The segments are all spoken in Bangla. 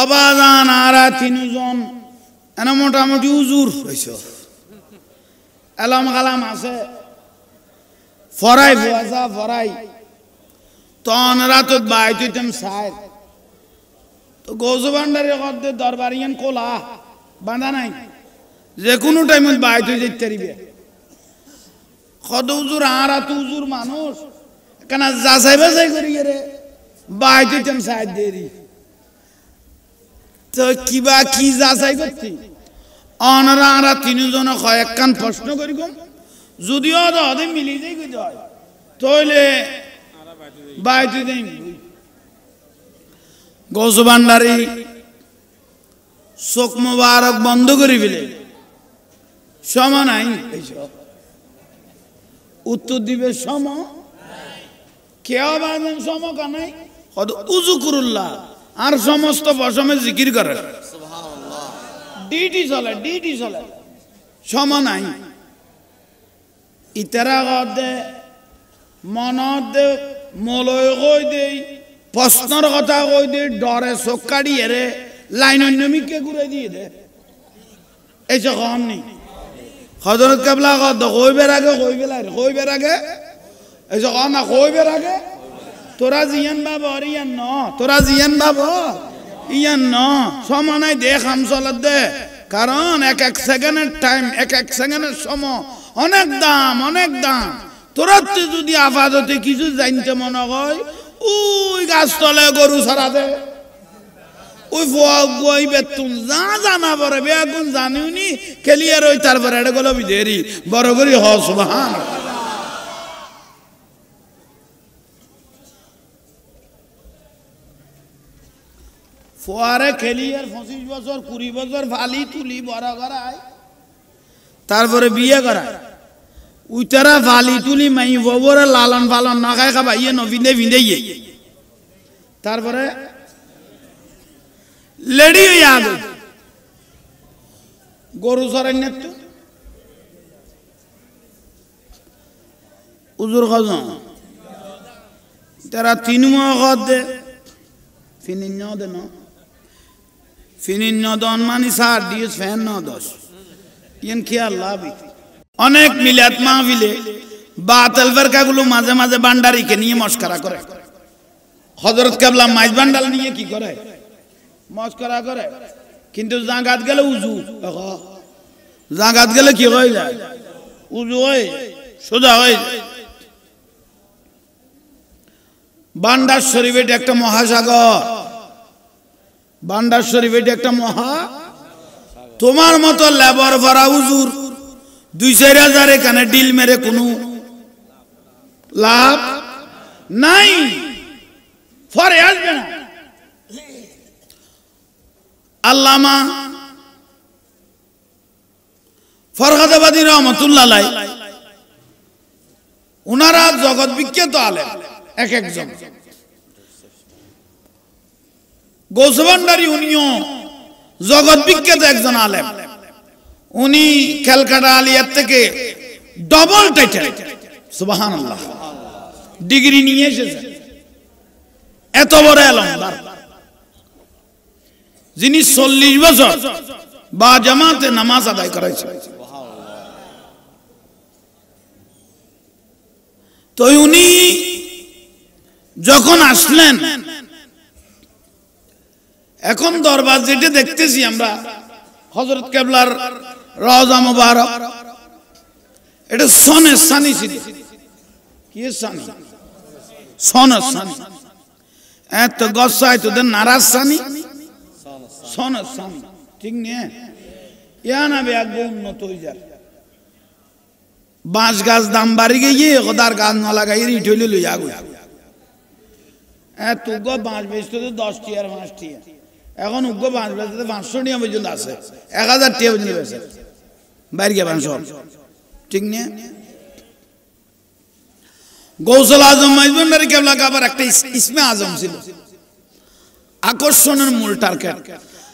অবাজান আরা তিনজন এনে মোটামুটি উজুর হয়েছ এলাম কালাম আছে ফরাই ফুয়াশা ফরাই তন রাতত বাইতেম সাই তো গৌস ভান্ডারের মধ্যে দরবারিয়ান কোলা বাঁধা নাই যে কোনো টাইমত বাইতে যেতে পারিবে কত উজুর আরা তো উজুর মানুষ কেন যাচাই বাছাই করি রে বাইতেম সাই দেরি তো কিবা কি যাচাই করছি অনরা আরা তিনজন কয়েকখান প্রশ্ন করি কম যদিও ওদের মিলি যাই কইতে হয় তাহলে বাইতে দেই গৌস ভান্ডারি চোখ মোবারক বন্ধ করে ফেলে সম নাই উত্তর দিবে সম কেউ বাঁধেন সম কানাই উজু করুল্লাহ আর সমস্ত বসমে জিকির করে ডিটি চলে সম নাই ইতারা গদে মনদে মলয় কই দেই প্রশ্নর কথা কই দেই ডরে চোখ কাড়িয়ে রে লাইন অন্যমিককে ঘুরে দিয়ে দে এই যে কম নেই হজরত কেবলা কদ কইবের আগে এই যে না কইবের আগে তোরা জিয়ান বাবা আর ইয়ান ন তোরা জিয়ান বাবা ইয়ান ন সমানাই দে খাম চলত দে কারণ এক সেকেন্ডের টাইম এক সেকেন্ডের সময় অনেক দাম তোরা যদি আপাততে কিছু জানতে মনে হয় ওই গাছতলে গরু ছাড়া দে ওই বই বেতুন যা জানা পরে বেগুন জানিও নি খেলিয়ার ওই তারপরে এটা গেল বিদেরি বড় করি হ সুবহান ফোয়ারে খেলিয়ার 25 বছর 20 বছর ফালি তুলি বড় করায় তারপরে বিয়ে করায় উইতারা ফালি তুলি মাই ববরে লালন পালন না খায় খাবা ইয়ে নভিন্দে ভিন্দে তারপরে লেডি ইয়াদ গরু সরাই না তো উজুর খাজন তারা 3 মাস দে ফিনিন দে না ফিনিন দন মানি সার দিস ফ্যান ন দশ ইন খেয়াল লাভি অনেক মিলাত মাহফিলে বাতিল ফেরকাগুলো মাঝে মাঝে ভান্ডারিকে নিয়ে মস্করা করে হযরত কেবলা মাইজ ভান্ডাল নিয়ে কি করে মস্করা করে কিন্তু জাগাত গেলে উজু জাগাত গেলে কি হয়ে যায় উজু হয় সোজা হয় ভান্ডার শরীফ এটা একটা মহাসাগর ভান্ডার শরীফ এটা একটা মহা তোমার মতো লেবার ভরা উজুর 2-4 হাজার এখানে ডিল মেরে কোনো লাভ নাই ফরে আসবে না আল্লামা ফরহাদাবাদী রহমতুল্লাহ আলাইহি উনারা জগৎ বিখ্যাত আলেম এক একজন গৌস ভান্ডারী উনিও জগৎ বিখ্যাত একজন আলেম উনি ক্যালকাটা আলিয়ার থেকে ডবল টাইটেল সুবহানাল্লাহ ডিগ্রি নিয়ে এসেছেন এত বড় আলেম যিনি 40 বছর বা জামাতে নামাজ আদায় করেছেন তো উনি যখন আসলেন এখন দরবার যেটা দেখতেছি আমরা হযরত কেবলার রওজা মুবারক এটা সনে সানি ছিল কি সানি সনে সানি এত গসাই তো দেন নারাজ সানি সনে সানি ঠিক নিয়ে ইয়া না বে আগে উন্নত হয়ে যায় বাঁশ গাছ দাম বাড়ি গিয়ে খোদার গাছ না লাগাই রিট হইলে লই আগু এত গো বাঁশ বেচতে তো 10 টি আর 5 টি এখন উগ্র বাঁশ বেচতে 500 টাকা পর্যন্ত আছে 1000 টাকা পর্যন্ত বেচে বাইরে গিয়ে বাঁশ ঠিক নিয়ে গৌসুল আজম মাইজভান্ডারী কেবলা আবার একটা ইসমে আজম ছিল আকর্ষণের মূল টার্গেট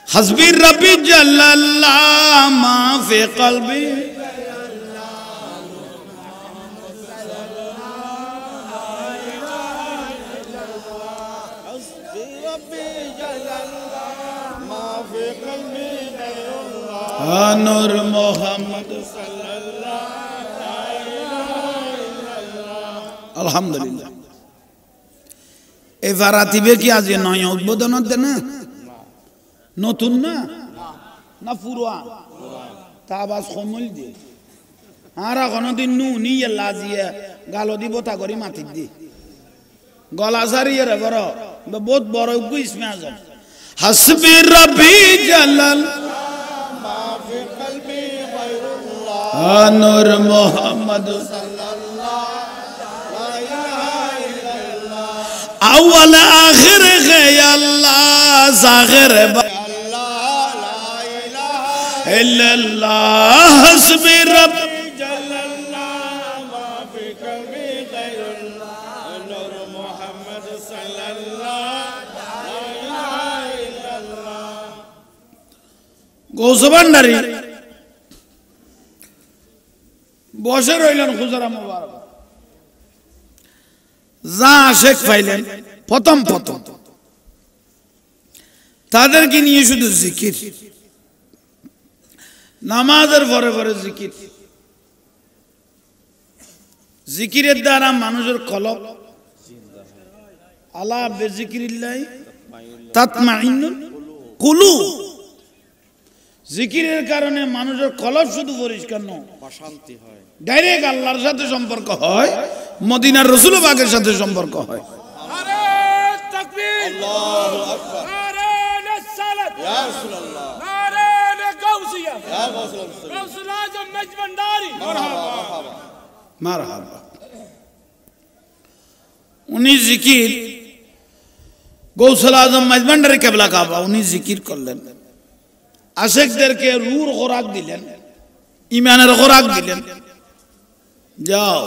হাসবির রাব্বি জাল্লাল্লাহ মা ফি কলবি নূর মোহাম্মদ আলহামদুলিল্লাহ এবার আতিবে কি আজ নয় উদ্বোধন হতে না নতুন না না পুরান তা আবাস কমল দিয়ে আর কোনদিন নু নিয়ে লাজিয়ে গালো দিব তা করি মাটি দি গলা সারিয়ে রে বড় বহুত বড় ইসমে আজম হাসবি রব্বি জালাল মা ফি কলবি গায়রুল্লাহ নূর মোহাম্মদ اول اخر ہے اللہ ظاہر اللہ لا الہ الا اللہ حسبی رب جل اللہ ما فی قلبی غیر اللہ نور محمد صلی اللہ لا الہ الا اللہ গৌস ভান্ডারী বসে রইলেন খুজরা মুবারক যা শেখ পাইলেন প্রথম তাদেরকে নিয়ে শুধু জিকির নামাজের পরে পরে জিকির জিকিরের দ্বারা মানুষের কলব আলা বিজিকিরিল্লাহি তাতমাইন্নুল কুলুব জিকিরের কারণে মানুষের কলব শুধু পরিষ্কার নয় শান্তি হয় ডাইরেক্ট আল্লাহর সাথে সম্পর্ক হয় মদিনার রাসূল পাকের সাথে সম্পর্ক হয় নারে তাকবীর আল্লাহু আকবার নারে রিসালাত ইয়া রাসূলুল্লাহ নারে গাউসিয়া ইয়া গাউসুল আজম মেজবান্ডারি মারহাবা মারহাবা উনি জিকির গাউসুল আজম মেজবান্ডারি কিবলা কাবা উনি জিকির করলেন আশিকদেরকে রূর খোরাক দিলেন ঈমানের খোরাক দিলেন যাও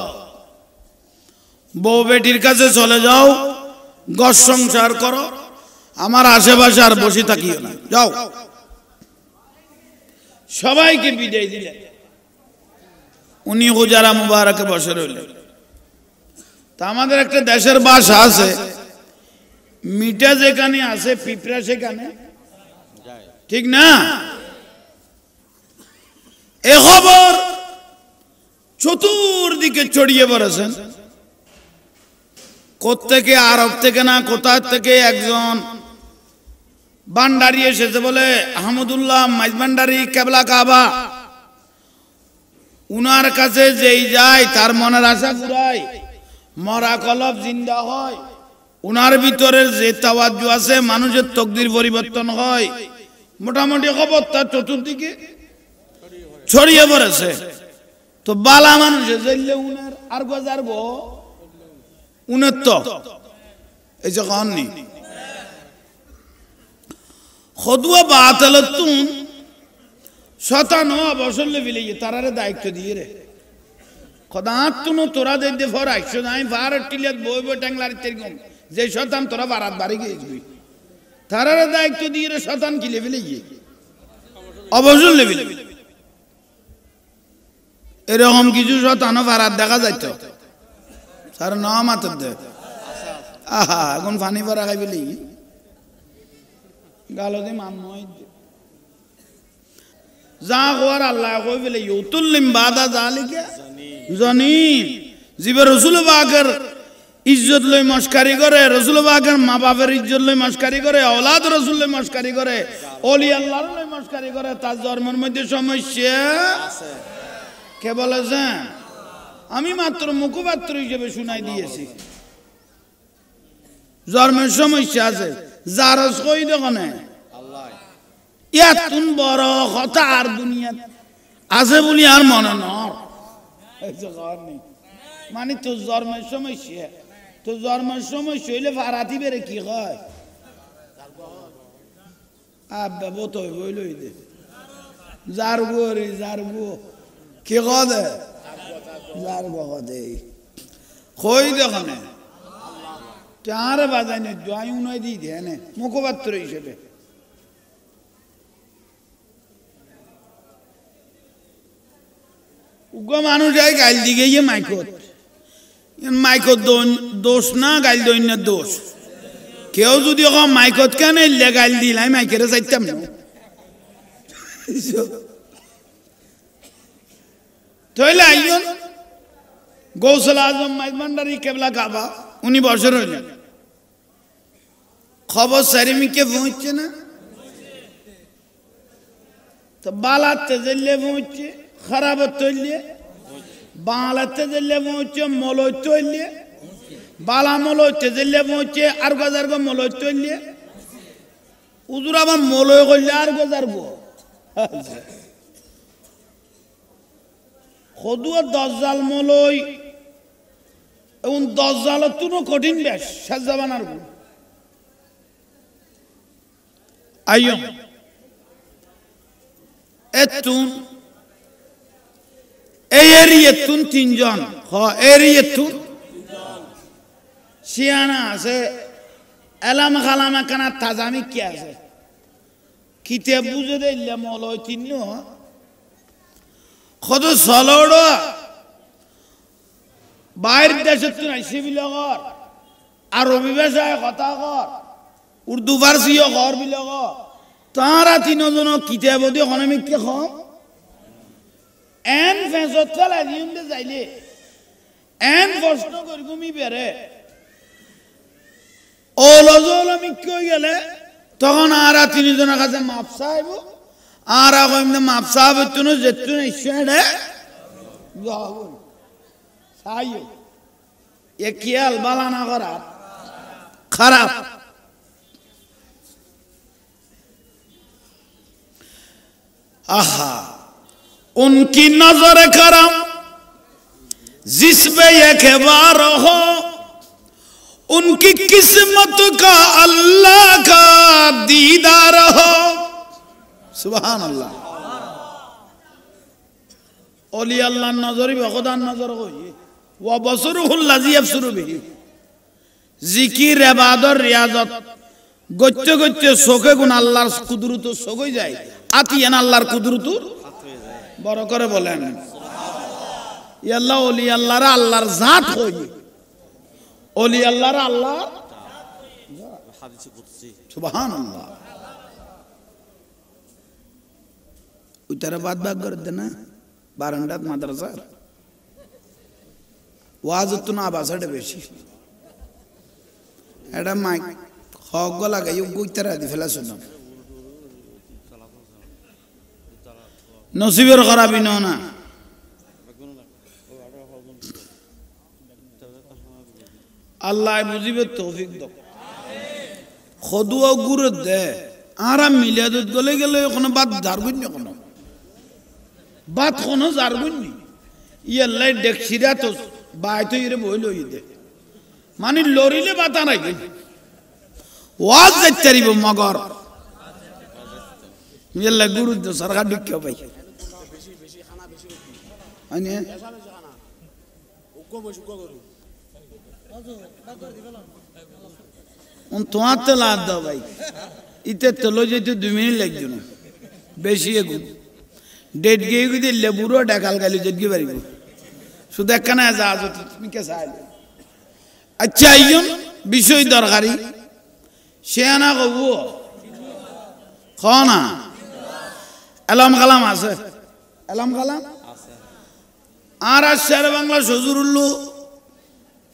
বউ বেটির কাছে চলে যাও ঘর সংসার করো আমার আশেপাশে আর বসে থাকিও না যাও সবাইকে বিদায় দিলেন উনি হুজারা মুবারকে বসে রইলেন তা আমাদের একটা দেশের ভাষা আছে মিঠা যেখানে আছে পিঁপড়া সেখানে ঠিক না এ খবর চতুর্দিকে ছড়িয়ে পড়েছেন কোত্থেকে আরব থেকে না কোথা থেকে একজন ভান্ডারি এসেছে বলে আহমদুল্লাহ মাইজভান্ডারি কেবলা কাবা উনার কাছে যেই যায় তার মনের আশা পুরায় মরা কলব জিন্দা হয় উনার ভিতরে যে তাওয়াজ্জু আছে মানুষের তকদির পরিবর্তন হয় মোটামুটি খবর তার চতুর্দিকে ছড়িয়ে পড়েছে তো বালা মানুষে যাইলে উনার আর গজার গো উনের তো এই যে কননি খদুয়া বাতালাতুন শতান বসলে বিলিয়ে তারারে দায়িত্ব দিয়ে রে খদাত তুনো তোরা দে ফর আইছো নাই ফার টিলিয়াত বই বই টাংলার তেরকম যে শতান তোরা বারাত বাড়ি গিয়েছিবি তারারে দায়িত্ব দিয়ে রে শতান কি লেভেলে গিয়ে অবসর লেভেলে এরকম কিছু শতানো বারাত দেখা যাইতো স্যার ন মাত্র দে আহা এখন পানি ভরা খাই বলি গালো দে মান নয় যা হওয়ার আল্লাহ কই বলে ইউতুল্লিম বাদা জালিকা জানিন জিবে রাসূল পাকের ইজ্জত লই মস্কারি করে রাসূল পাকের মা বাবার ইজ্জত লই মস্কারি করে আওলাদ রাসূল লই মস্কারি করে ওলি আল্লাহর লই মস্কারি করে তার জন্মের মধ্যে সমস্যা আছে কে বলেছেন আমি মাত্র মুখপাত্র হিসেবে শুনাই দিয়েছি জন্মের সমস্যা আছে জারজ কই দেখনে আল্লাহ ইয়াতুন বড় কথা আর দুনিয়াত আছে বলি আর মনে নয় মানে তো জন্মের সমস্যা তো জন্মের সমস্যা হইলে ফারাতি বেড়ে কি হয় আব্বা বত হইল দে জারগো রে জারগো কি কদে জারগো কদে কই দেখনে চারে বাজাইনে জয় উনয় দি দেনে মুখপাত্র হিসেবে উগ্র মানুষ যায় গাইল দিকে গিয়ে মাইকত মাইকত দোষ না গাইল দৈন্যের দোষ কেউ যদি মাইকত কেন এলে গাইল দিল আমি মাইকেরে চাইতাম না তাহলে আইন গৌসুল আজম মাইজমান্ডারি কেবলা কাবা উনি বছর হইলেন খবর সারিমিকে পৌঁছছে না তো বালাতে জেলে পৌঁছছে খারাপ তৈলে বালাতে জেলে পৌঁছছে মলয় তৈলে বালা মলয় জেলে পৌঁছছে আর গজার গো মলয় তৈলে উজুর আবার মলয় করলে আর গজার গো খদুয়া দজ্জাল মলয় এবং দজ্জালত তুনো কঠিন বেশ শেষ জামানার গো আইয়ম এতুন এই এরিয়েতুন তিনজন হ এরিয়েতুন শিয়ানা আছে এলাম খালামা কানা তাজামি কি আছে কিতাব বুঝে দিলে মলয় তিন্ন খদ সলড় বাইরের দেশে তুই আইসি বিলগর আরবি ভাষায় কথা কর উর্দু ফার্সিও কর বিলগ তারা তিনজন কিতাব দিয়ে হনমিক কে কম এন ফেসত ফেলাই দিউন্দে যাইলে এন প্রশ্ন করি তুমি বেড়ে ওলজমিক কই গেলে তখন আর তিনজনের কাছে মাপ চাইব আর কইমনে মাপ চাইব তুনো যেতুন ইচ্ছাড়ে চাইও এ খেয়াল বালা না করা খারাপ आहा उनकी नजर करम जिसमें एक बार हो उनकी किस्मत का अल्लाह का दीदार हो सुभान अल्लाह ओली अल्लाह नजरी बखुदा नजर हो व बसरुहुल लजी यबसुरु बिही जिकिर इबादत रियाजत গচ্চে গচ্চে চোখে গুণ আল্লাহর কুদরত চোখ হয়ে যায় আতিয়ান আল্লাহর কুদরত বড় করে বলেন আল্লাহ ওলি আল্লাহর আল্লাহর জাত হই ওলি আল্লাহর আল্লাহ হাদিসে কুদসি সুবহানাল্লাহ উতারা বাদ বাদ করে দেন বারান্দাত মাদ্রাসার ওয়াজত না আবাসটা বেশি এটা মাইক হক লাগাই গুইতারা দি ফেলা শুনলাম নসিবের খারাপই না আল্লাহ বুঝিবে তৌফিক দাও খদুয়া গুরু দে আরাম মিলাদত গলে গেলে কোনো বাদ জারগুন না কোনো বাদ কোনো জারগুন নি ইয়াল্লাই দেখছিরা তো বাইতো ইরে বইল ইদে মানে লরিলে বাতা নাই ওয়াজ যাইতারিব মগর ইয়াল্লা গুরু দে সরকার ঢুকিও ভাই বেশি খানা বেশি আনি খানা উকো বসু কো করু উন তোয়াতে লাদ দাও ভাই ইতে তলো যেতে 2 মিনিট লাগবে না বেশি এগু ডেট গিয়ে গিয়ে লেবুরো ডাকাল গালি জেদগি পারিব শুধু একখানা আজাজত তুমি কে চাইলে আচ্ছা আইয়ুন বিষয় দরকারি শেয়ানা কবু খানা এলাম কালাম আছে এলাম কালাম আছে আর শের বাংলা হুজুরুল্লাহ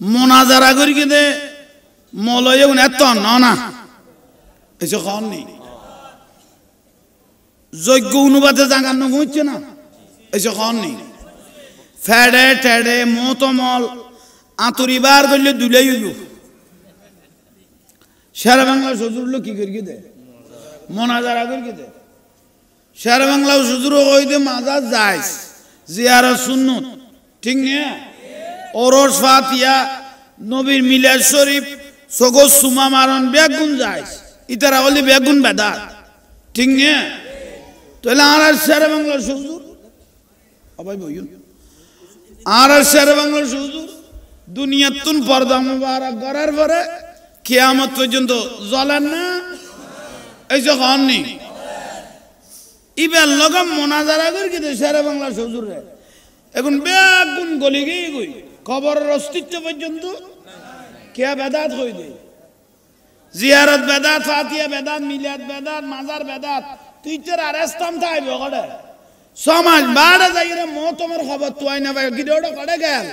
মোনাজারা করি দে মলয়ে এত না এসে খান নেই যোগ্য অনুবাদে জাগানো হচ্ছে না এসে খান নেই ফেডে টেডে মতমল আঁতুরিবার করলে দুলেই হইব শের বাংলা হুজুরুল্লাহ কি করি দে মোনাজারা করি দে শের বাংলা হুজুরও কই দে মাজার যায় জিয়ারত সুন্নত ঠিক না ওরস ফাতিয়া নবীর মিলাদ শরীফ সগো সুমা মারন বেগুন যায় ইতারা হলি বেগুন বেদা ঠিক না তাহলে আর শের বাংলা হুজুর আবাই বইন আর শের বাংলা হুজুর দুনিয়াতুন পর্দা মুবারক করার পরে কিয়ামত পর্যন্ত জ্বলেন না এই যে হননি ইবেল লগম মোনাজারা করি কিন্তু শের বাংলা হুজুর রে এখন বেগুন গলি গিয়ে গই কবরের অস্তিত্ব পর্যন্ত কে বেদাত হই দে জিয়ারত বেদাত ফাতিয়া বেদাত মিলাদ বেদাত মাজার বেদাত তুই তোর আরেস্তাম থাইবে গড়ে সমাজ বাড়া যাই রে মো তোমার খবর তো আই না ভাই কি ওটা করে গেল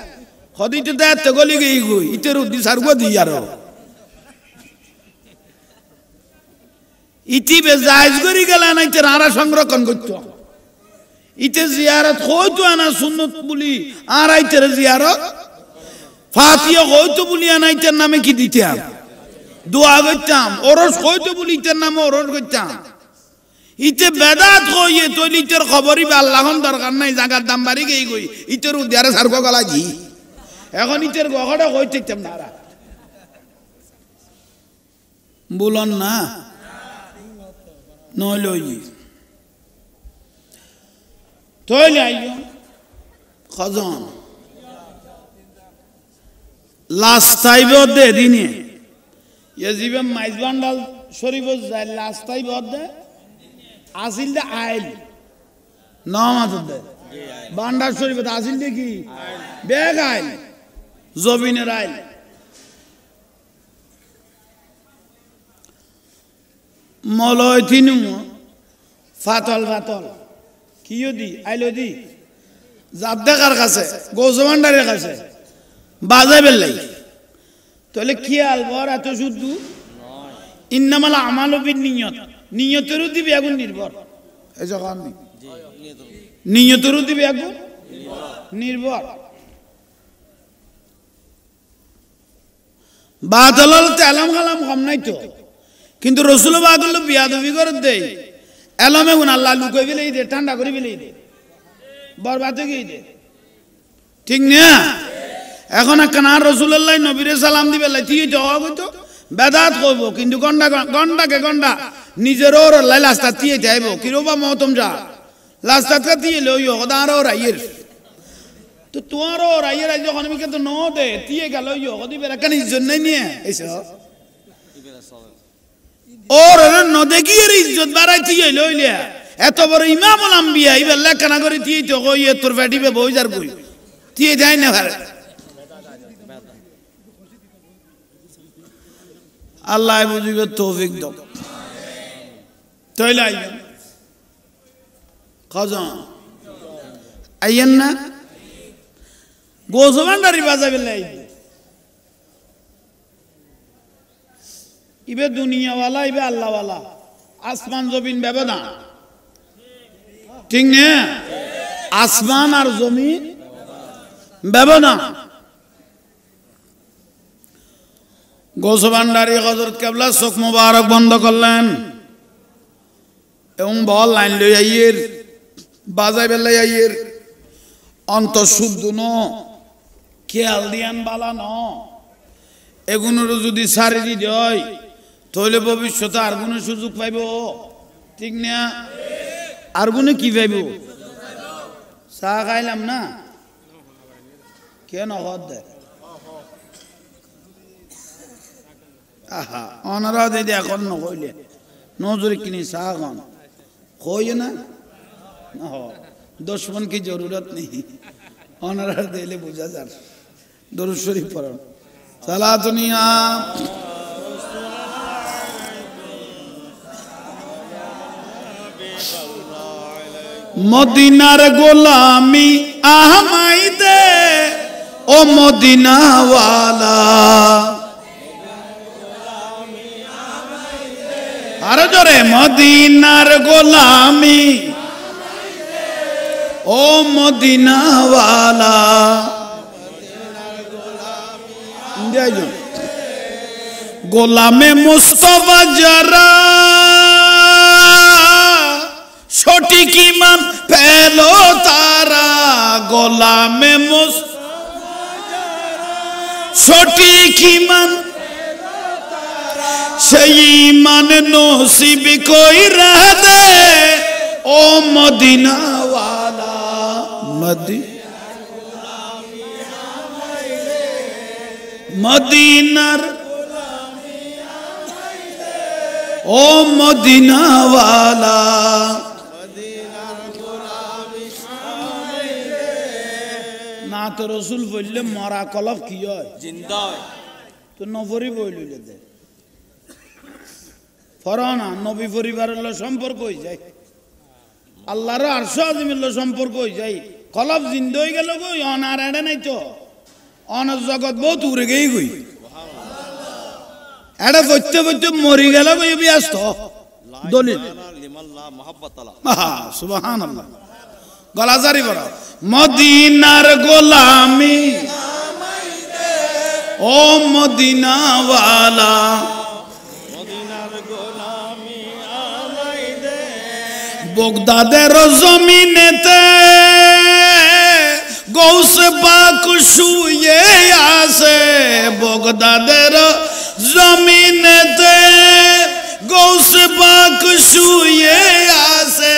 খদিতে দেখতে গলি গই গই ইতের উদ্দি সারগো দি আর ইতিবে জায়েজ করি গেল না ইতে আরা সংরক্ষণ করতে ইতে জিয়ারত হয়তো আনা সুন্নত বলি আর আইতে জিয়ারত ফাতিহা হয়তো বলি আনা ইতের নামে কি দিতাম দোয়া করতাম ওরস হয়তো বলি ইতের নামে ওরস করতাম ইতে বেদাত হইয়ে তৈলি ইতের খবরই বা আল্লাহন দরকার নাই জাগার দাম বাড়ি গই গই ইতের উদ্যারে সারগো গলা জি এখন ইতের গহড়া হই থাকতাম না বলন না নইল তৈলে আইয় খজন লাস্ট টাইম দে দিনে ইয়াজিবে মাইজবান্ডাল শরীফ যায় লাস্ট টাইম দে আসিল দে আইল নামাজ দে বান্ডার শরীফ আসিল দে কি বেগ আইল জবিনের আইল মলয় তিনু ফাতল ফাতল কিও দি আইলো দি জাত দেখার কাছে গৌসমান্ডারের কাছে বাজাই বেলাই তাহলে খেয়াল বর এত শুদ্ধ ইন্নামাল আমালু বিন্নিয়ত নিয়তেরও দিবে আগুন নির্ভর এই যখন নিয়তেরও দিবে আগুন নির্ভর বাদলাল তেলাম কালাম কম নাই তো কিন্তু রসুল বাগল বিয়াদবি করে দেয় এলমে গুণ আল্লাহ লুকই ফেলেই দে ঠান্ডা করে ফেলেই দে বরবাদ গিয়ে দে ঠিক না এখন কানার রসুল্লাহ নবীরে সালাম দিবে তুই যাওয়া হইতো বেদাত করব কিন্তু গন্ডাকে গন্ডা নিজের ওর লাই লাস্তা দিয়ে যাইব কিরোবা মহতম যা লাস্তা দিয়ে লইও হদার ওর আইয়ের তো তোমার ওর আইয়ের আজ যখন আমি কিন্তু ন দে দিয়ে গেল ইয়ে হদি বেড়া কেন ইজ্জত নাই নিয়ে এসব ওর নদে গিয়ে ইজ্জত বাড়াই দিয়ে লইলে এত বড় ইমামুল আম্বিয়া এবার লেখানা করে দিয়ে তো ইয়ে তোর ফ্যাটিবে বই যার বই দিয়ে যায় না ভাই আল্লাহ বুঝিবে তৌফিক দাও তইলে আইবেন খাজান আইয়েন না গোসবান্ডারি বাজাবে লাইবে ইবে দুনিয়াওয়ালা ইবে আল্লাহওয়ালা আসমান জমিন ব্যবধান ঠিক না আসমান আর জমিন ব্যবধান গোসবান্ডারি হযরত কেবলা চোখ মুবারক বন্ধ করলেন এবং বল লাইন লই আইয়ের বাজাই বেলাই আইয়ের অন্তঃশুদ্ধ ন খেয়াল দিয়ান বালা ন এগুলোর যদি সারি দেয় তাহলে ভবিষ্যতে আর কোনো সুযোগ পাইব ঠিক না আর কোনো কি পাইব চা খাইলাম না কেন হদ দেয় আহা অনারা দিদি এখন নকইলে নজরে কিনি চা খান কই না दुश्मन की जरूरत नहीं ऑनर देले बुझा जा दुरूद शरीफ पढ़ो सलातुनिया मदीनार गोलामी आहमाई दे ओ मदीना वाला अरे जोरे मदीनार गोलामी ओ मदीना वाला गोलामे मुस्तफा जरा सठिक ईमान पेलो तारा गोलामे मुस्तफा सठिक ईमान से ईमान नसीब कोई रह दे ओ मदीना वाला मदीनार ओ मदीना वाला ना तो रसूल बोलले मरा कलफ की जिंदा तो नफरी बोलिले दे फराना नबी परिवारेर सम्पर्क হই যায় আল্লাহর আরশ আজিমের সম্পর্ক হয়ে যায় কলব জিন্দা হয়ে গেল গই অনার এড়ে নাই তো অনার জগৎ বহুত উড়ে গেই গই এটা বইতে বইতে মরি গেল গই ব্যস্ত দলিল সুবহানাল্লাহ গলা জারি বড় মদিনার গোলামি ও মদিনাওয়ালা বগদাদের জমিনেতে গৌসে পাক শুয়ে আছে বগদাদের জমিনেতে গৌসে পাক শুয়ে আছে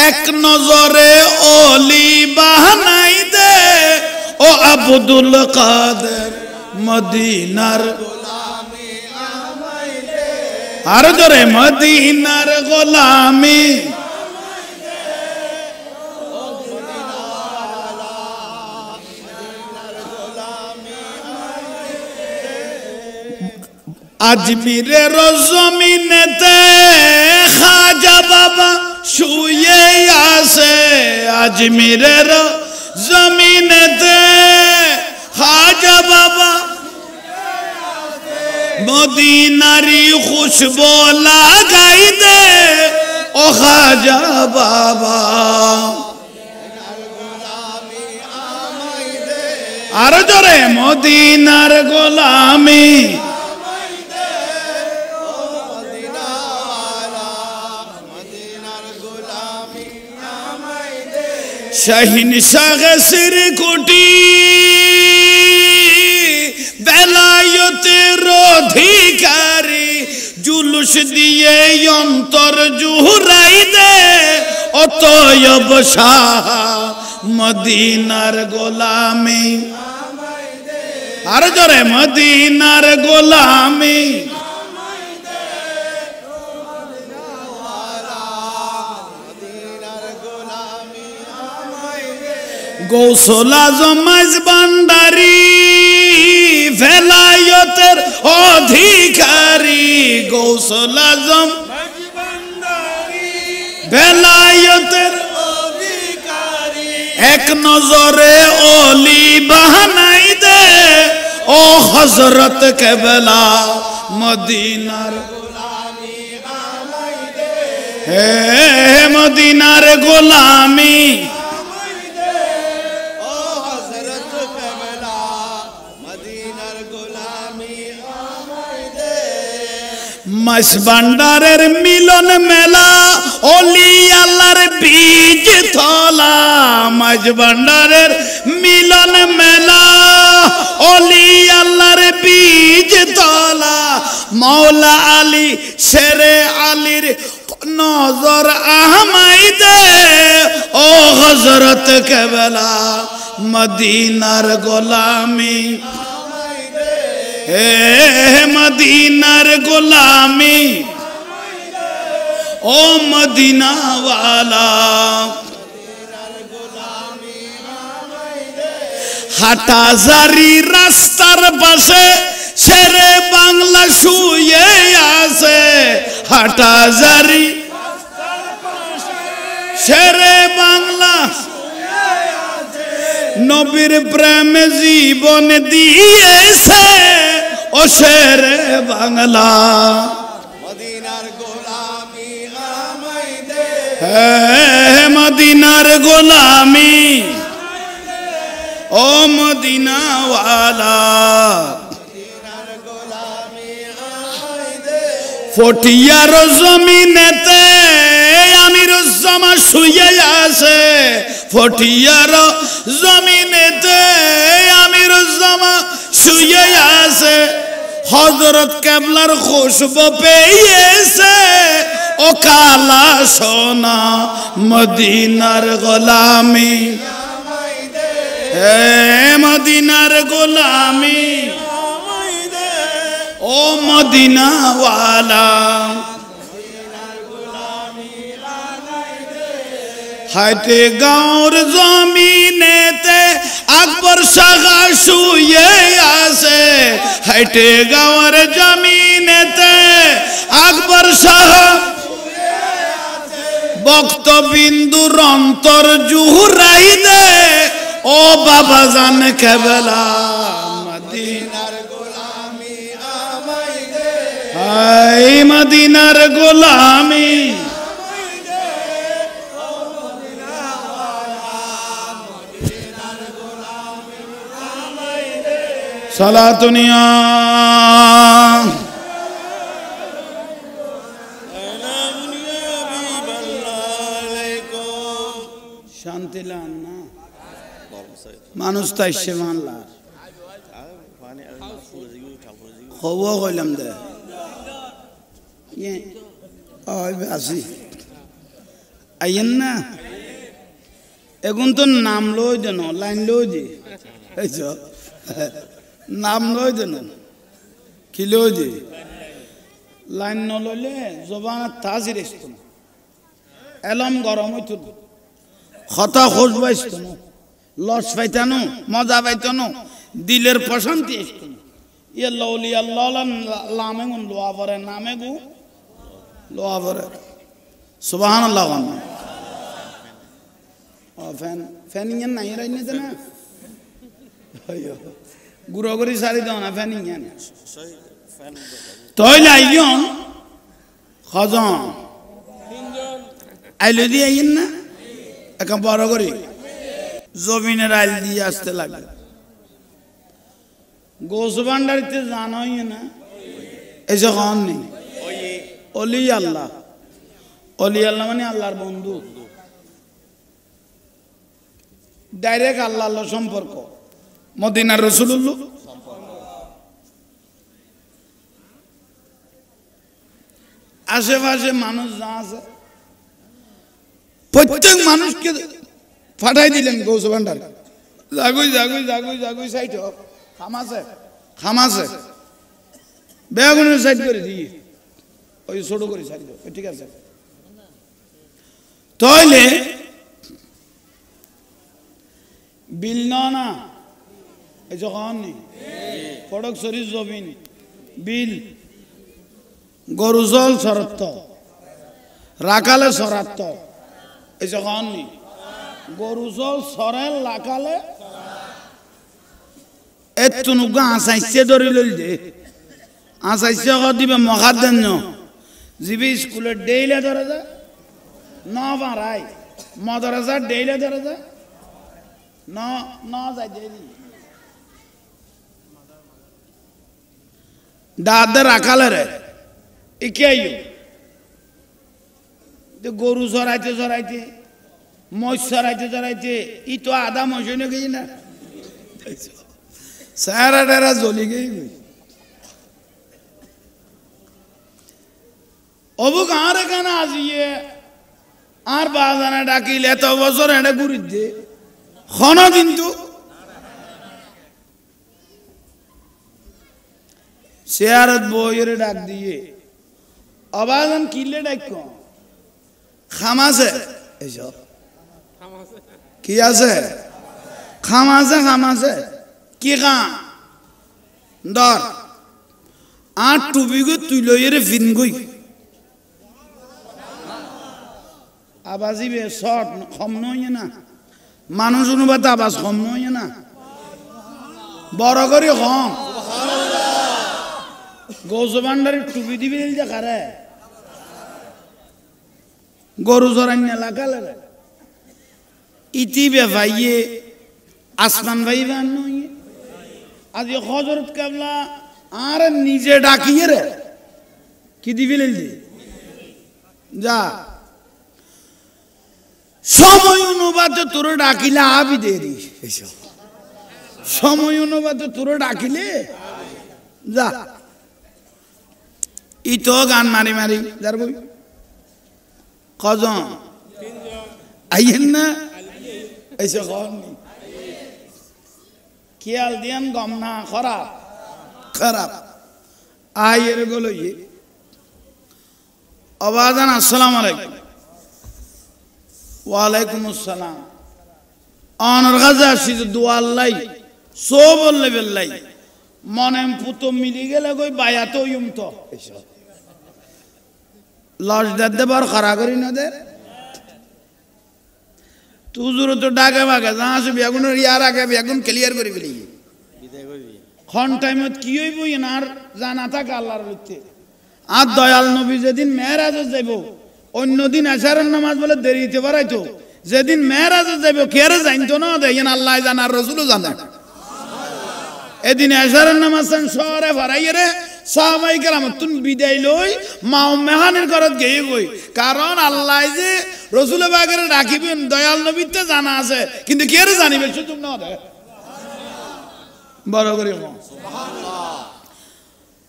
এক নজরে ওলি বানাই দে ও আব্দুল কাদের মদিনার গোলামি আমায় দে আর জোরে মদিনার গোলামি আজমিরের জমিনেতে খাজা বাবা শুয়ে আছে আজমিরের জমিনেতে খাজা বাবা মদিনারি খুশবু লাগাই দে ও খাজা বাবা আর জোরে মদিনার গোলামি শাহিন শাগসির কোটি বেলায়েতের অধিকারী জুলুস দিয়ে অন্তর জুহরাই দে অতএব শাহ মদিনার গোলামি আর জোরে মদিনার গোলামি গৌসুল আজম ভান্ডারী ভেলায়েতের অধিকারী গৌসুল আজম ভেলায়েতের অধিকারী এক নজরে ওলি বানাই দে ও হযরত কেবলা মদিনার গোলামি আমায় দে হে মদিনার গোলামি মাস ভান্ডারের মিলন মেলা ওলি আল্লাহর বীজ তলা মাস ভান্ডারের মিলন মেলা ওলি আল্লাহর বীজ তলা মাওলা আলী শেরে আলীর নজর আমায় দে ও হযরত কেবলা মদিনার গোলামি হে মদিনার গোলামি ও মদিনা ওয়ালা হাটাজারি রাস্তার পাশে শেরে বাংলা শুয়ে আছে হাটাজারি শেরে বাংলা নবীর প্রেমে জীবন দিয়েছে ও শেরে বাংলা মদিনার গোলামি আমায় দে হে মদিনার গোলামি ও মদিনা ওয়ালা মদিনার গোলামি আমায় দে ফটিয়ার জমিনেতে আমিরুজ্জামান শুয়ে আছে ফটিয়ার জমিনেতে আমিরুজ্জামান শুয়ে আছে হযরত কেবলার খুশবু পেয়েছে ও কালা সোনা মদিনার গোলামি হে মদিনার গোলামি ও মদিনা ওয়ালা হাইতে গাঁওর জমিনেতে আকবর শাহ শুয়ে আছে হাইতে গাঁওর জমিনেতে আকবর শাহ বক্তবিন্দুর অন্তর জুহুরাই দে ও বাবা জান কেবলা মদিনার গোলামি আমায় দে হাই মদিনার গোলামি আমায় দে ও মদিনা ওয়ালা মদিনার গোলামি আমায় দে সালাতুনিয়া শান্তি লান না মানুষ তো এসে মানলা খবর কইলাম দে আসি আইয়েন না এখন তো নাম লই দেন লাইন লই দি নাম লই দেন কি লই দি লাইন নলইলে জবান তাজির আসতো না এলম গরম হইতো না কথা খোঁজ পাইতো না লস পাইতানো মজা পাইতানো দিলের প্রশান্তি আসতো না ইয়ে লৌলি আল্লাহ লামে গুন লোয়া পরে নামে গু লোয়া পরে সুবহানাল্লাহ ফ্যান ফ্যান ইয়ান নাই রাইনে না গুড়ো করি সারি দাও না ফ্যান ইয়ান তইলে আইয়ন খজন আইলে দিয়ে আইন না একা বড় করি জমিনের আইল দিয়ে আসতে লাগে গোস ভান্ডারিতে জানোই না এসে কন নেই অলি আল্লাহ মানে আল্লাহর বন্ধু ডাইরেক্ট আল্লাহ আল্লাহ সম্পর্ক মদিনার রাসূলুল্লাহ আশেপাশে মানুষ যা আছে প্রত্যেক মানুষকে পাঠাই দিলেন গৌস ভান্ডার জাগুই জাগুই জাগুই জাগুই সাইড খামাছে বেগুনের সাইড করে দিই ওই ছোট করে সাইড ঠিক আছে তাইলে বিল না এই যখন নেই ফটক শরীর জমিন বিল গরু জল শরত্ত রাখালে সরাত্ত এই যখন নেই গরু জল সরেল লাকালে এতুনুগা আসাইছে ধরে লইল দে আসাইছে দিবে মখার দেন জিবি স্কুলে ডেইলে ধরে যা ন বাড়াই মদরাসা ডেইলে ধরে যা ন যাই দেরি দাদা রাখালে রে একে আইও গরু চড়াইতে মজ চড়াইতে ই তো আধা মশনে গেই না সারা টারা জ্বলি গেই অবুক আর এখানে আসিয়ে আর বাজানে ডাকিলে এত বছর এটা ঘুরি দে খন কিন্তু শেয়ারত বইয়ের ডাক দিয়ে অবাজন কিলে ডাক খামাছে এইসব কি আছে খামাছে কি খাম দর আর টুবি গো তুই লইয়ের ফিন গই আবাজিবে শর্ট কম নয় না মানুষ অনুপাতে আবাজ কম নয় না বড় করে কম গৌস ভান্ডারের টুপি দিবি দেখারে গরু চরান্য লাগালে ইতি বে ভাইয়ে আসমান ভাই বান নয় আজ হযরত কেবলা আর নিজে ডাকিয়ে রে কি দিবি যা সময় অনুপাতে তোর ডাকিলে আবি দেরি সময় অনুপাতে তোর ডাকিলে যা ই তো গান মারি যার বই কজন আইয়েন না এসে খেয়াল দিয়ান গম না খারাপ আইয়ের গলো অবাদান আসসালামু আলাইকুম ওয়ালাইকুম আসসালাম অনর গাজা আসি দোয়া আল্লাহ সো বললে বেল্লাই মনে পুতো মিলি গেলে কই বায়াত ইউম তো লজ দেবার খারা করি না দে তুজুর তো ডাকে বাগে যা আছে বেগুনের ইয়ার আগে বেগুন ক্লিয়ার করে ফেলি খন টাইমত কি হইব আর জানা থাকে আল্লাহর লইতে আর দয়াল নবী যেদিন মেরাজে যাইব অন্য দিন আশারের নামাজ বলে দেরিতে বাড়াইতো যেদিন মেরাজে যাইব কেরে জানতো না দেখেন আল্লাহ জানার রসুলও জানে এদিন আশারের নামাজ শহরে ভরাইয়ে রে সাহাবাই কেরাম তুমি বিদায় লই মা মেহানের ঘরত গিয়ে গই কারণ আল্লাহ যে রসুল বাগের রাখিবেন দয়াল নবীতে জানা আছে কিন্তু কে রে জানিবে সুযোগ না দেয় বড় করে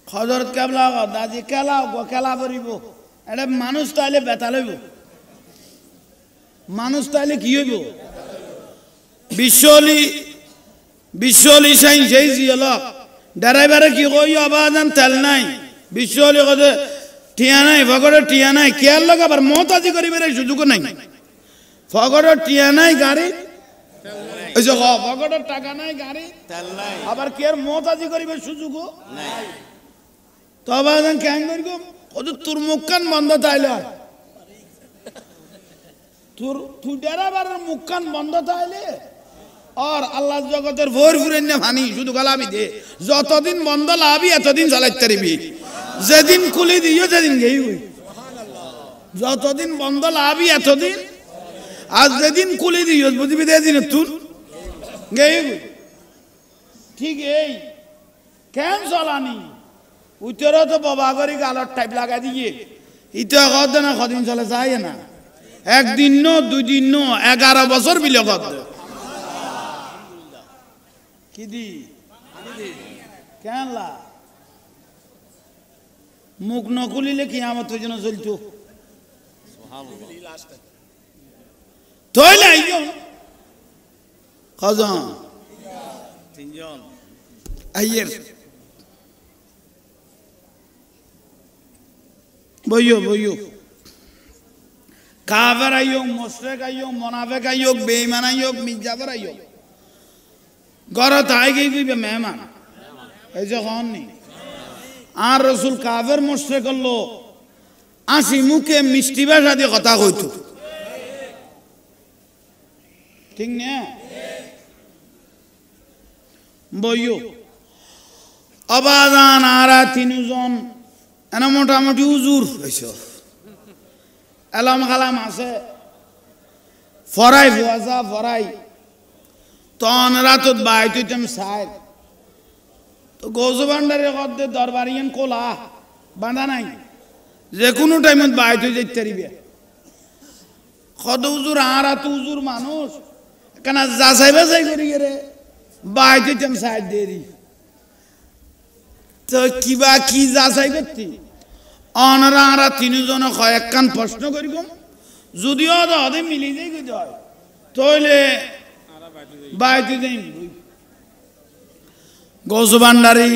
হযরত কেবলা দাদি খেলা করিব এটা মানুষ তাইলে বেতা লইব মানুষ তাইলে কি হইব বিশ্বলি সাইন সেই জিয়লক ড্রাইভারে কি কই আবাজান তেল নাই বিশ্বলি কদে টিয়া নাই ফগড়ে টিয়া নাই কেয়ার লোক আবার মতাজি করিবে সুযোগ নাই ফগড়ে টিয়া নাই গাড়ি ওই যে ফগড়ে টাকা নাই গাড়ি তেল নাই আবার কেয়ার মতাজি করিবে সুযোগ নাই তো আবাজান কেন করিব কত তোর মুখখান বন্ধ তাইলে তোর ড্রাইভারের মুখখান বন্ধ তাইলে আর আল্লাহ জগতের ভোর ফুরেন না ভানি শুধু গালাবি দে যতদিন বন্ধ লাভি এতদিন চালাইতে পারবি যেদিন খুলি দিও সেদিন গেই যতদিন বন্ধ লাভি এতদিন আর যেদিন খুলি দিও বুঝবি দিন তুই গেই ঠিক এই কেন চলানি উত্তরে তো বাবা করি গালর টাইপ লাগা দিয়ে ইতো কদ না কদিন চলে যায় না একদিন ন দুই দিন ন 11 বছর বিলে কদ কি দি কেন মুখ নকুলিলে কিয়ামত পর্যন্ত চলতো তইলে আইজন কজন তিনজন আইয়ের বইয়ো কাফের আইয়ো মুশরিক আইয়ো মুনাফিক আইয়ো বেঈমান আইয়ো মির্জাফর আইয়ো গরত আই গইবে মেহমান এই যে হননি আর রাসূল কাফের মুশরিক হলো আসি মুখে মিষ্টি ভাষা দিয়ে কথা কইতো ঠিক না বইয়ো আবাদান আরা তিনজন এনা মোটামুটি হুজুর হইছো এলাম খালাম আছে ফরাই ফুয়াজা ফরাই তন রাতত বাইতেম সাইড তো গৌসু ভান্ডারের কদ্দে দরবারিয়ান কোলা বাঁধা নাই যে কোনো টাইমত বাইতে যেতে পারিবে কত হুজুর আর এত হুজুর মানুষ কেন যাচাই বাছাই করি রে বাইতেম সাইড দেরি তো কিবা কি যাচাই করতি অনারা আরা তিনজনে কয়েকখান প্রশ্ন করিব যদিও ওদের মিলি যাই কইতে হয় তইলে বাইতে যাই গৌসু ভান্ডারি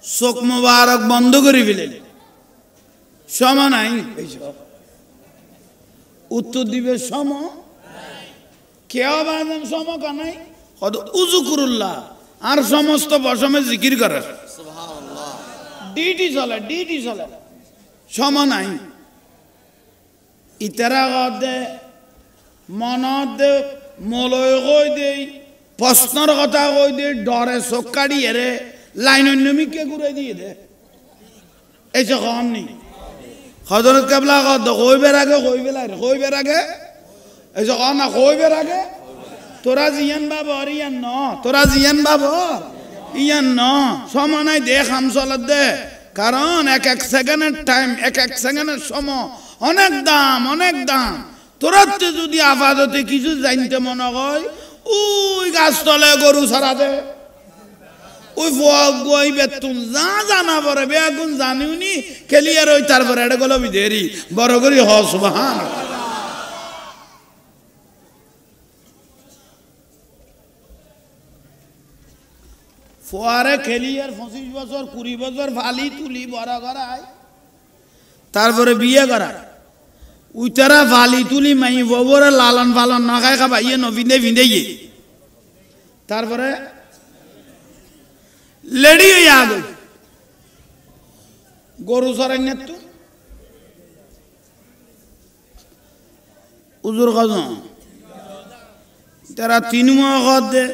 চোখ মুবারক বন্ধ করে ফেলেন সম নাই উত্তর দিবে সম কেউ বাজেন সম কানাই উজু করুল্লাহ আর সমস্ত বসমে জিকির করে ডিটি চলে সম নাই ইতারা গদে মনত মলয় কই দেই প্রশ্নর কথা কই দে ডরে চোখ কাড়িয়ে রে লাইন অন্যমিকে ঘুরে দিয়ে দে এই যে কম নি হযরত কেবলা কদ কইবের আগে এই যে না কইবের আগে তোরা জিয়ান বাবা আর ইয়ান ন তোরা জিয়ান বাবা ইয়ান ন সমানাই দে খাম চলত দে কারণ এক সেকেন্ডের টাইম এক সেকেন্ডের সময় অনেক দাম তোরা যদি আপাততে কিছু জানতে মনে হয় ওই গাছতলে গরু ছাড়া দে ওই গই বেতুন যা জানা পরে বেগুন জানিও নি খেলিয়ার ওই তারপরে এটা গেল দেরি বড় করি হ সুবহান ফোয়ারে খেলিয়ার 25 বছর 20 বছর ফালি তুলি বড় করায় তারপরে বিয়ে করায় উইতারা ফালি তুলি মাই ববরে লালন পালন না খায় খাবাইয়ে নভিন্দে ভিন্দে তারপরে লেডি হইয়া গই গরু সরাই না তো উজুর কজন তারা তিনুয়া কদ দে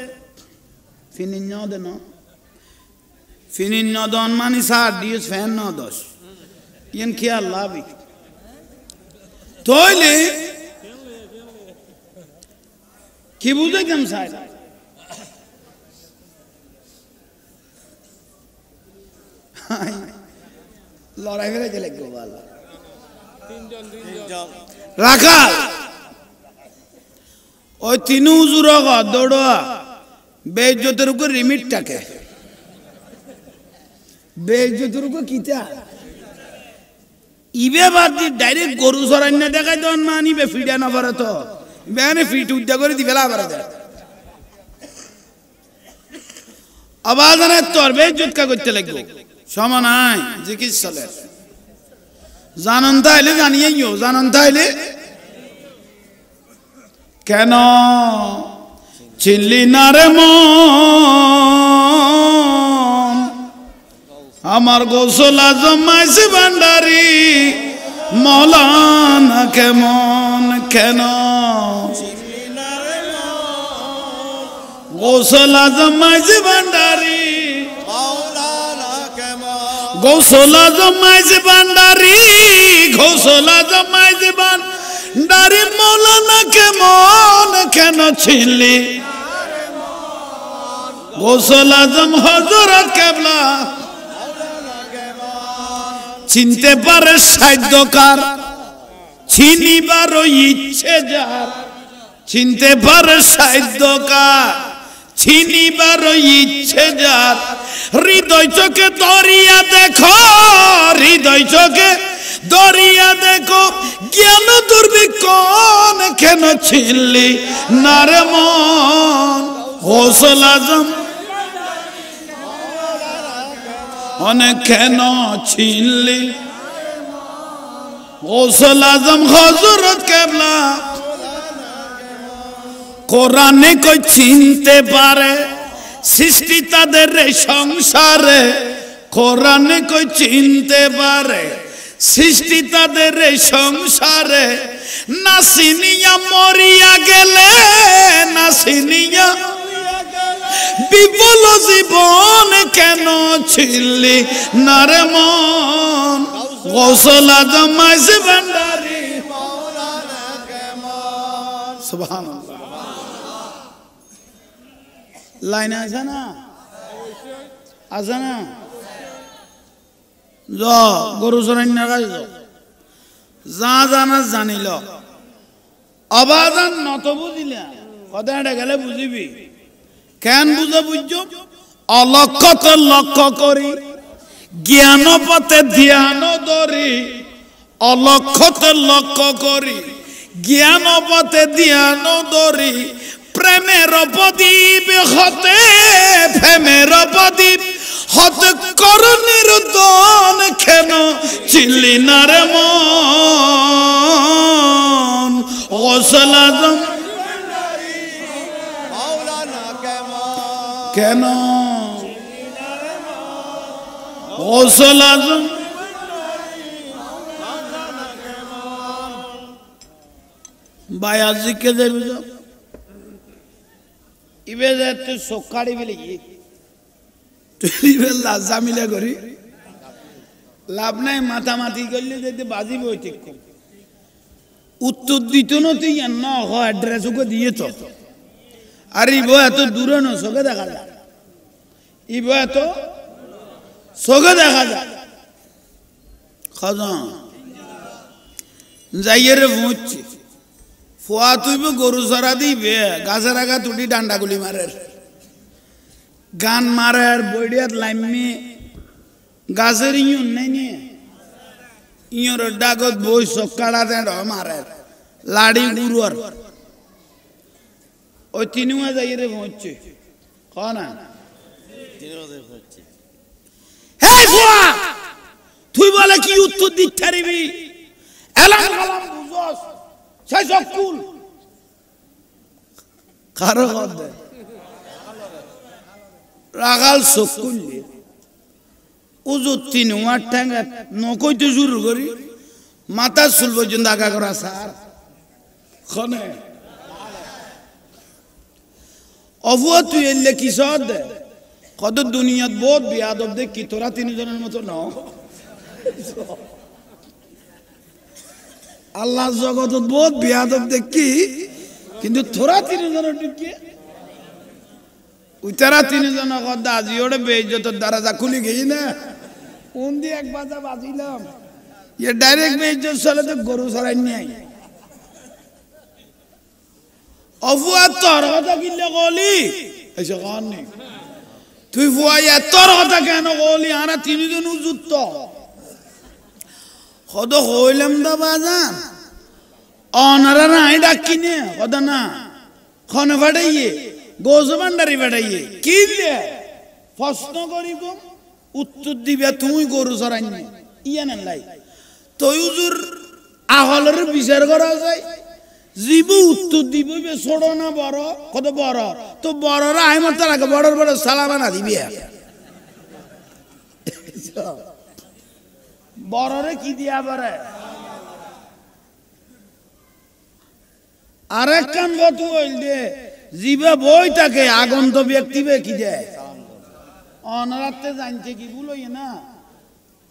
ফিনিন দে ন ফিনিন দন মানি সার দিস ফ্যান ন দশ ইন খেয়াল লাভি তোইলে কি বুঝে কেম সাই লড়াই ফেলে চলে গেল ভালো রাখাল ওই তিনু উজুর দৌড়া বেইজ্জতের উপর রিমিট থাকে বেইজ্জতের উপর কিতা ইবে বাদ দি ডাইরেক্ট গরু সরাই না দেখাই দন মানিবে ফিডা না পারে তো বেনে ফিট উদ্যা করে দি ফেলা পারে দেয় আওয়াজ না তোর বেইজ্জত কা করতে লাগবে সমানাই জিকির চলে জানন তাইলে জানিয়েও জানন তাইলে কেন চিল্লি না রে মন আমার গোসল আজম মাইসি ভান্ডারি মৌলানা কেমন কেন গোসল আজম মাইসি ভান্ডারি গোসল আজম মাইসি ভান্ডারি গোসল আজম মাইসি ভান্ডারি মৌলানা কেমন কেন ছিলি গোসল আজম হযরত কেবলা চিনতে পারে সাধ্যকার চিনিবার ইচ্ছে যার চিনতে পারে সাধ্যকার চিনিবার ইচ্ছে যার হৃদয় চোখে দরিয়া দেখো হৃদয় চোখে দরিয়া দেখো জ্ঞান দুর্বিক্ষণ কেন ছিলি না রে মন গোসল আজম অনেক কেন ছিলি গোসল আজম হযরত কেবলা কোরআনে কই চিনতে পারে সৃষ্টি তাদের সংসারে কোরআনে কই চিনতে পারে সৃষ্টি তাদের সংসারে না চিনিয়া মরিয়া গেলে না চিনিয়া বিফল জীবন কেন ছিলি না রে মন গোসল আজম মাইসি ভান্ডারি সুবহানাল্লাহ লাইন আছে না আছে না গরু চরাই না যা জানা জানিল অবাজান নত বুঝিলা কথাটা গেলে বুঝিবি কেন বুঝে বুঝছ অলক্ষতে লক্ষ্য করি জ্ঞান পথে ধ্যান ধরি অলক্ষতে লক্ষ্য করি জ্ঞান পথে ধ্যান ধরি প্রেমের প্রদীপ হতে প্রেমের প্রদীপ হতে করুণীর দন কেন চিল্লি না রে মন গোসল আজম কেন গোসল আজম বায়াজিকে দেবে ইবে যাতে সকাড়ি বেলে তুই লাজা মিলে করি লাভ নাই মাথামাতি করলে যেতে বাজিব ঠিক উত্তর দিত না তুই ন অ্যাড্রেস ওকে দিয়ে তো আর ইব এত দূরে ন চোখে দেখা যায় ইব এত চোখে দেখা যায় খাজা যাইয়ে রে পৌঁছছে ফোয়া তুইব গরু চড়া দিবে গাছের আগা তুটি ডান্ডাগুলি মারে গান মারে আর বইডিয়াত লাইমি গাছের ইয়ন নাই নিয়ে ইয়র ডাগত বই সকাড়া দেন মারে লাড়ি গুরুয়ার ওই তিনুয়া যাই রে পৌঁছছে না হেই ফোয়া তুই বলে কি উত্তর দিতে পারবি এলাম কালাম বুঝস সেই সকুল কারো কথা রাগাল সকুল উজুর তিন ওয়ার ঠ্যাঙ্গা নকইতে শুরু করি মাথা চুল পর্যন্ত আগা করা সার খনে অফুয়া তুই এলে কিসর দে কত দুনিয়াত বহুত বিয়াদব দে কি তোরা তিনজনের মতো ন আল্লাহ জগত বহুত বিয়াদব দেখি কিন্তু তোরা তিনজনের ঢুকিয়ে উতারা তিনজন কথা আজি ওরে বেইজ্জত দরজা খুলে গই না কোন দিয়ে এক বাজা বাজিলাম ये डायरेक्ट बेइज्जत चले तो गरु सराई नहीं अफुआ तोर কথা কিলে গলি এসে গান নেই তুই ফুয়া ইয়া তোর কথা কেন গলি আরা তিনজন উজুত কত হইলাম দা বাজান অনারা নাই ডাকিনে কত না খনে ফাটাইয়ে গোজ ভান্ডারি ফাটাইয়ে কি দে প্রশ্ন করিব উত্তর দিবে তুই গরু সরাই নাই ইয়া না লাই তো হুজুর আহলের বিচার করা যায় জীব উত্তর দিব ছোট না বড় কত বড় তো বড়রা আইমত তারাকে বড়র বড় সালামা না দিবি বড়রে কি দিয়া পারে আরেক কান বতু হইল দে জীবে বই থাকে আগন্ত ব্যক্তি বে কি দেয় অনরাতে জানছে কি বলই না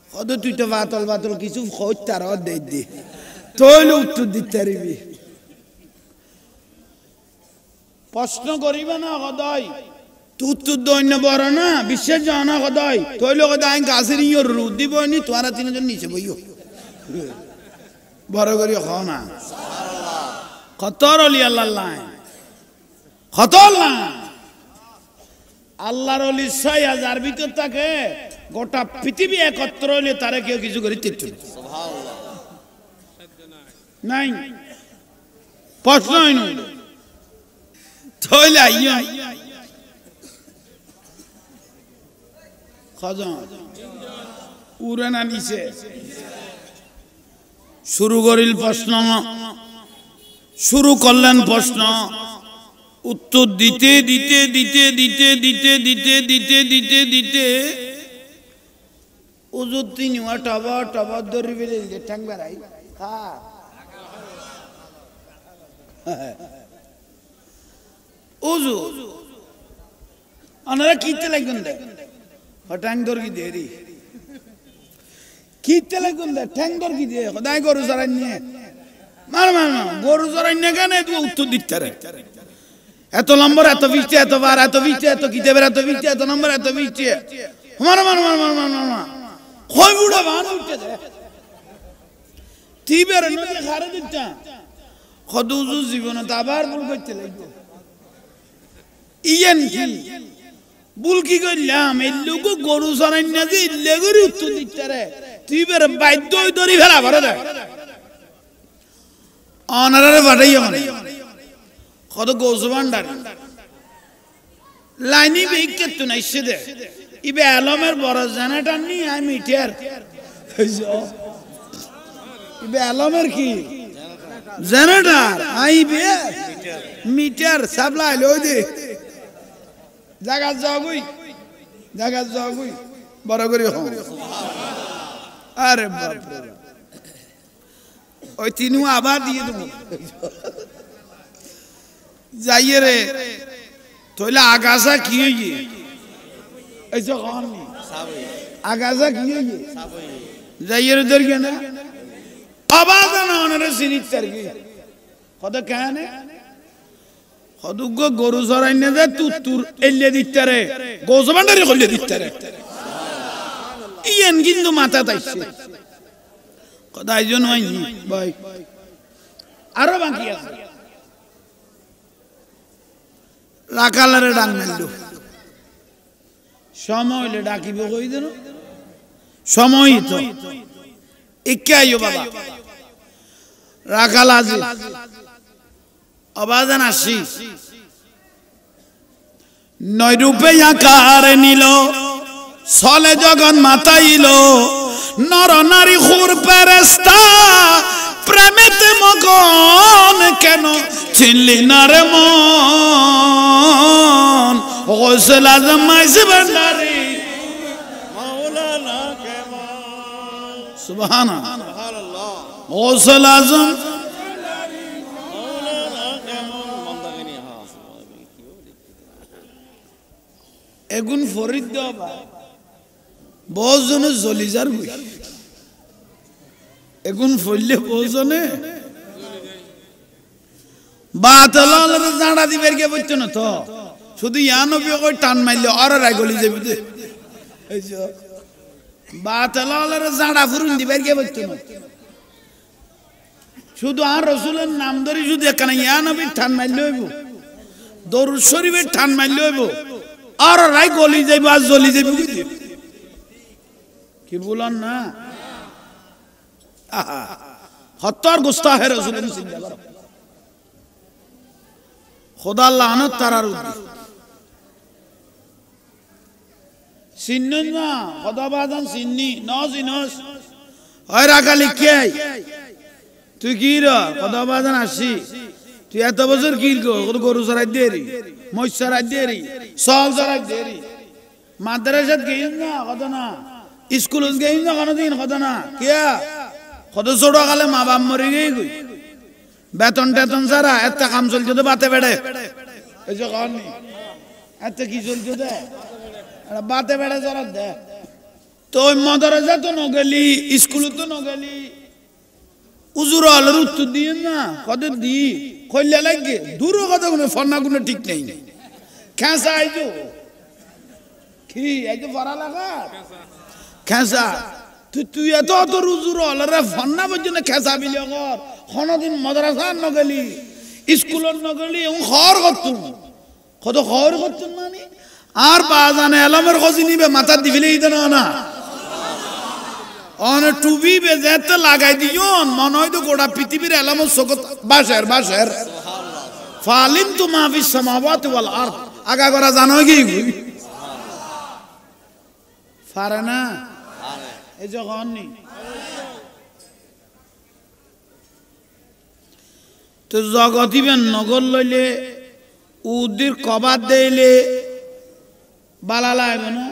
কত তুই তো বাতল বাতল কিছু খোঁজতার দেই দি তৈল উত্তর দিতে পারবি প্রশ্ন করিবে না সদায় তুই উত্তর দৈন্য বড় না বিশ্বের জানা সদায় তৈল সদায় গাছের ইয়র রুদ দিব নি তোরা তিনজন নিচে বইও বড় করি খাও না খতর অলি আল্লাহ খতর না আল্লাহর অলি ৬০০০ ভিতর থাকে গোটা পৃথিবী একত্র হইলে তারা কেউ কিছু করে তিরত নাই প্রশ্ন হইন থইলা খাজা উড়ে না নিছে শুরু করিল প্রশ্ন শুরু করলেন প্রশ্ন উত্তর দিতে দিতে দিতে দিতে দিতে দিতে দিতে দিতে দিতে উজুর তিনিওয়া টবার টবার ধরে বেড়ে ঠ্যাং বেড়াই খা উজু ওনারা কিতে লাগবেন দে ঠ্যাং ধর কি দেরি কিতে লাগবেন দে ঠ্যাং ধর কি দিয়ে খোদাই গরু চড়াই নিয়ে মার মার মার গরু চড়াই নিয়ে কেন উত্তর দিতে রে এত নম্বর এত বিচে এত বার এত বিচে এত কিতাবের এত বিচে এত নম্বর এত বিচে মার মার মার মার মার মার কই বুড়া বান উঠে দে তিবের নদী খারে দিতা খদুজু জীবনে আবার ভুল করতে লাগবে ইয়ান কি ভুল কি করলাম এই লোক গরু চড়াই না যে ইল্লে করে উত্তর দিতে রে তিবের বাধ্য হই ধরি ফেলা ভরে দে অনারে বাড়াইয়া মানে কত গোজ ভান্ডার লাইনি বেইকে তো নাই সেদে ইবে আলমের বড় জানাটার নি আই মিটার ইবে আলমের কি জানাটার আইবে মিটার সাপ্লাই লই দে জায়গা যাগুই বড় করি হ আরে বাপ রে ওই তিনু আবার দিয়ে দেব যাইয়ে রে তোইলা আগাছা কি হইয়ে ऐसा कौन नहीं आगाज़ा किए ये जाइए उधर क्या ना आवाज़ ना उन्होंने सिनित कर गई खुदा क्या है खुद उनको गोरू सराय ने दे तू एल्ले दिखता रहे गोज़बंडरी खोले दिखता रहे ये इनकिन तो माता था इससे खुदा इजोन वही बाय अरब आंकिया लाकालरे डांग मिलू সময় হইলে ডাকিব কই দেন সময় তো একে আইও বাবা রাখাল আজি আবাজান আসি নয় রূপে আকার নিল চলে জগন মাতাইল নর নারী খুর ফেরেশতা প্রেমেতে মগন কেন চিনলি না রে মন গৌসুল আজম মাইজি ভান্ডারী মাওলানা কেমন সুবহানাল্লাহ গৌসুল আজম এগুন ফরিদ দেওয়া বহুজনে জলিজার গুই এগুন ফললে বহুজনে বাতলালের জাঁড়া দিবের কে বলতো না তো শুধু ইয়ানবি কই টান মারলে আর রাই গলি যাবি দে বাতলালের জাঁড়া ফুরুন দিবের কে বলতো না শুধু আর রসুলের নাম ধরে শুধু এখানে ইয়ানবি টান মারলে হইব দরুদ শরীফের টান মারলে হইব আর রাই গলি যাইব আর জ্বলি যাবি কি বলান না হত্যার গুস্তাহে রাসূলের চিন্তা করো খোদা লানত তারার উদ্দেশ্য সিন্নন না খোদা বাজান সিন্নি নস হয় রাখালি কে তুই কি র খোদা বাজান আসি তুই এত বছর কি গরু চড়াই দেরি মহিষ চড়াই দেরি সল চড়াই দেরি মাদ্রাসাত গেইন না কত না স্কুল গেইন না কোনদিন কত না কে কত ছোট কালে মা বাপ মরে গেই গই বেতন টেতন ছাড়া এত কাম চলছে তো বাতে বেড়ে এই যে কনি এত কি চলছে দে বাতে বেড়ে চড়া দে তো ওই মাদ্রাসা তো নগেলি স্কুল তো নগেলি উজুর আলোর উত্তর দিয়ে না কত দি কইলে লাগে দূর কথা কোনো ফন্না কোনো ঠিক নেই খেঁচা আইজো কি এই যে পড়া লাগা খেঁচা তুই এত অত রুজুর আলোরে ফন্না পর্যন্ত খেঁচা বিলে কর কোনদিন মাদ্রাসা নগেলি স্কুলত নগেলি এবং খবর করতুম কত খবর করতুম মানে আর বাজানে এলামের খোঁজ নিবে মাথা দিবিলে ইতে না অনে টুবি বেজেতে লাগাই দিয়ন মনে হয় তো গোটা পৃথিবীর এলামের চোখত বাসের ফালিম তু মাফিস সামাওয়াতি ওয়াল আরদ আগা করা জানো কি পারে না এই যখন নি তো জগতিবেন নগর লইলে উদির কবাদ দেইলে বালা লাগবে না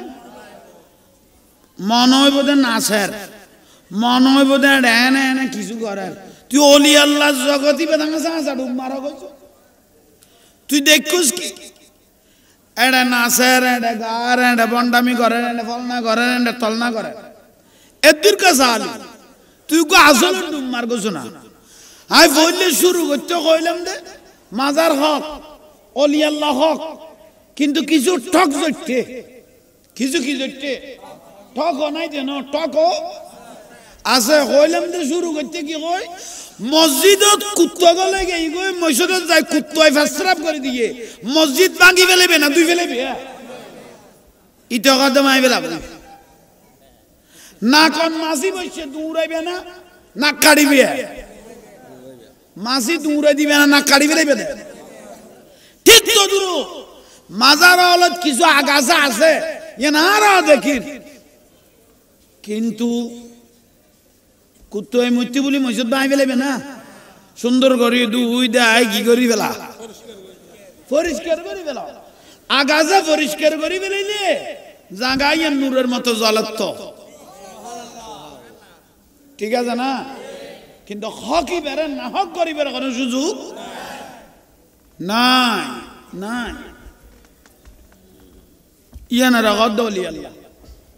মন হইব দে নাচের মন হইব দে এনে এনে কিছু করার তুই অলি আল্লাহ জগতিবে তাঙ্গা চাঁচা ডুব মারা গেছ তুই দেখুস কি এটা নাচের এটা গার এটা বন্ডামি করে এটা ফলনা করে এটা তলনা করে এদির কাছে আলি তুই কো আসলে ডুব মার গেছ না আই বললে শুরু করতে কইলাম দে মাজার হক অলি আল্লাহ হক কিন্তু কিছু ঠক জড়তে কিছু কি জড়তে ঠক নাই যেন ঠক আছে কইলাম দে শুরু করতে কি কই মসজিদত কুত্তা গলে গই গই মসজিদত যাই কুত্তায় ফাসরাব করে দিয়ে মসজিদ ভাঙি ফেলেবে না দুই ফেলেবে ইটা কদম আই ফেলাবে না কোন মাসি বসে দৌড়াইবে না না কাড়িবে মাসি দৌড়াই দিবে না না কাড়ি ফেলেবে ঠিক তো দূর মাজার হলত কিছু আগাছা আছে এনারা দেখি কিন্তু কুত্তায় মূর্তি বলি মসজিদ বাই ফেলেবে না সুন্দর করি দুই দেয় কি করি ফেলা পরিষ্কার করি ফেলা আগাছা পরিষ্কার করি ফেলাইলে জাগাই নূরের মতো জ্বলত্ব ঠিক আছে না কিন্তু হকই বেড়ে না হক করিবার কোনো সুযোগ নাই নাই ইয়ানারা গদ্দলি আল্লাহ